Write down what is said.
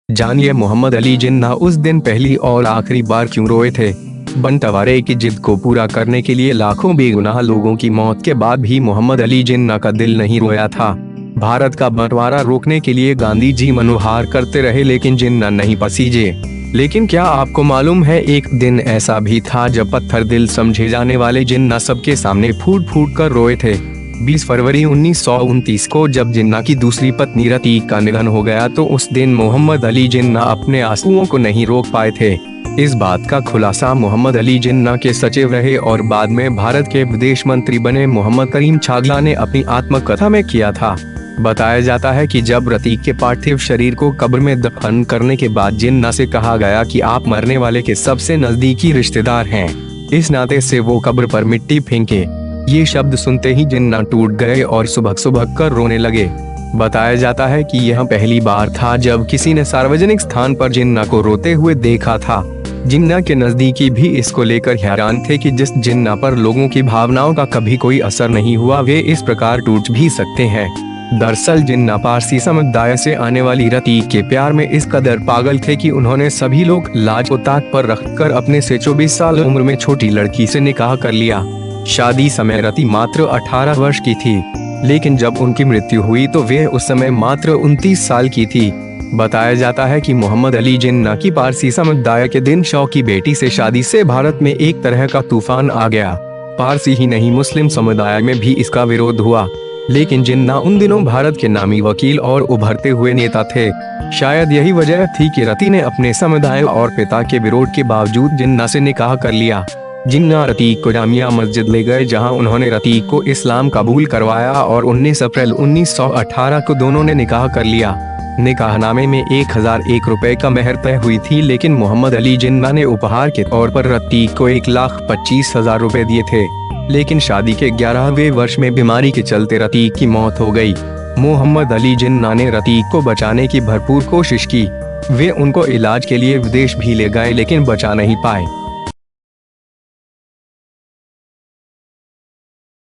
जानिए मोहम्मद अली जिन्ना उस दिन पहली और आखिरी बार क्यों रोए थे। बंटवारे की जिद को पूरा करने के लिए लाखों बेगुनाह लोगों की मौत के बाद भी मोहम्मद अली जिन्ना का दिल नहीं रोया था। भारत का बंटवारा रोकने के लिए गांधी जी मनोहार करते रहे लेकिन जिन्ना नहीं पसीजे। लेकिन क्या आपको मालूम है, एक दिन ऐसा भी था जब पत्थर दिल समझे जाने वाले जिन्ना सबके सामने फूट फूट कर रोए थे। 20 फरवरी 1929 को जब जिन्ना की दूसरी पत्नी रतीक का निधन हो गया तो उस दिन मोहम्मद अली जिन्ना अपने आंसुओं को नहीं रोक पाए थे। इस बात का खुलासा मोहम्मद अली जिन्ना के सचिव रहे और बाद में भारत के विदेश मंत्री बने मोहम्मद करीम छागला ने अपनी आत्मकथा में किया था। बताया जाता है कि जब रतीक के पार्थिव शरीर को कब्र में दफन करने के बाद जिन्ना से कहा गया कि आप मरने वाले के सबसे नजदीकी रिश्तेदार हैं, इस नाते से वो कब्र पर मिट्टी फेंके। ये शब्द सुनते ही जिन्ना टूट गए और सुबह सुबह कर रोने लगे। बताया जाता है कि यह पहली बार था जब किसी ने सार्वजनिक स्थान पर जिन्ना को रोते हुए देखा था। जिन्ना के नजदीकी भी इसको लेकर हैरान थे कि जिस जिन्ना पर लोगों की भावनाओं का कभी कोई असर नहीं हुआ, वे इस प्रकार टूट भी सकते हैं। दरअसल जिन्ना पारसी समुदाय से आने वाली रतीक के प्यार में इस कदर पागल थे कि उन्होंने सभी लोग लाज को ताक पर रखकर अपने से 24 साल उम्र में छोटी लड़की से निकाह कर लिया। शादी समय रती मात्र 18 वर्ष की थी, लेकिन जब उनकी मृत्यु हुई तो वे उस समय मात्र 29 साल की थी। बताया जाता है कि मोहम्मद अली जिन्ना की पारसी समुदाय के दिन शौ की बेटी से शादी से भारत में एक तरह का तूफान आ गया। पारसी ही नहीं, मुस्लिम समुदाय में भी इसका विरोध हुआ, लेकिन जिन्ना उन दिनों भारत के नामी वकील और उभरते हुए नेता थे। शायद यही वजह थी कि रती ने अपने समुदाय और पिता के विरोध के बावजूद जिन्ना से निकाह कर लिया। जिन्ना रतीक को जामिया मस्जिद ले गए, जहां उन्होंने रतीक को इस्लाम कबूल करवाया और 19 अप्रैल 1918 को दोनों ने निकाह कर लिया। निकाहनामे में 1001 रुपए का मेहर तय हुई थी, लेकिन मोहम्मद अली जिन्ना ने उपहार के तौर पर रतीक को 1,25,000 रुपए दिए थे। लेकिन शादी के 11वें वर्ष में बीमारी के चलते रतीक की मौत हो गई। मोहम्मद अली जिन्ना ने रतीक को बचाने की भरपूर कोशिश की। वे उनको इलाज के लिए विदेश भी ले गए लेकिन बचा नहीं पाए।